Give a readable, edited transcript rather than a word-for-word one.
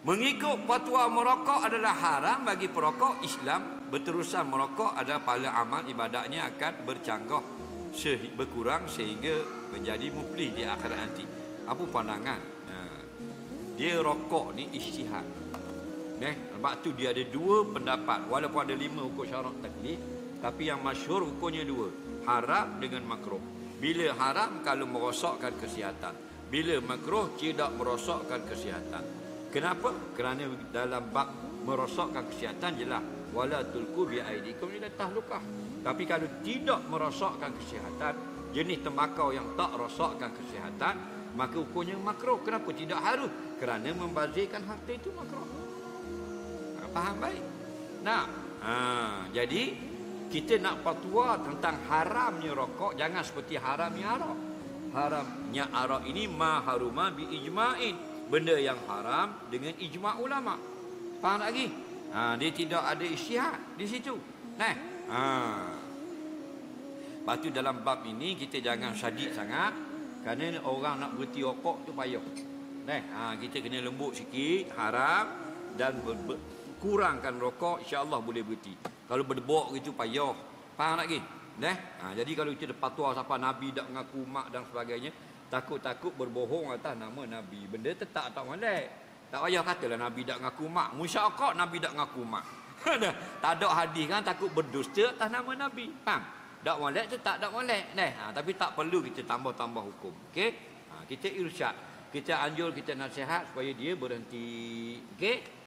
Mengikut fatwa merokok adalah haram bagi perokok, Islam berterusan merokok adalah pahala amal ibadatnya akan bercanggah berkurang sehingga menjadi muflih di akhirat nanti. Apa pandangan? Dia rokok ni ijtihad. Sebab tu dia ada dua pendapat. Walaupun ada 5 hukum syarak taklif, tapi yang masyhur hukumnya 2, haram dengan makruh. Bila haram kalau merosakkan kesihatan, bila makruh tidak merosakkan kesihatan. Kenapa? Kerana dalam bab merosakkan kesihatan jelas wala tulqu bi aidikum ila tahlukah. Tapi kalau tidak merosakkan kesihatan, jenis tembakau yang tak rosakkan kesihatan, maka hukumnya makruh. Kenapa tidak harus? Kerana membazirkan harta itu makruh. Faham baik? Jadi kita nak fatwa tentang haramnya rokok, jangan seperti haramnya arak. Haramnya arak ini ma haruma bi ijma'in, benda yang haram dengan ijma' ulama. Faham lagi? Dia tidak ada ijtihad di situ. Lepas tu dalam bab ini kita jangan syadid sangat, kerana orang nak berhenti rokok tu payah. Kita kena lembut sikit, haram, dan kurangkan rokok, insya-Allah boleh berhenti. Kalau berdebok gitu payah. Faham lagi? Jadi kalau kita fatwa siapa Nabi tak mengaku mak dan sebagainya, takut-takut berbohong atas nama Nabi. Benda tetap tak molek. Tak payah katalah Nabi tak mengaku mak. Musyarakah Nabi tak mengaku mak. Tak ada hadis kan, takut berdusta atas nama Nabi. Faham? Tak molek tetap tak molek. Tapi tak perlu kita tambah-tambah hukum. Okey? Kita irsyad. Kita anjur, kita nasihat supaya dia berhenti. Okey?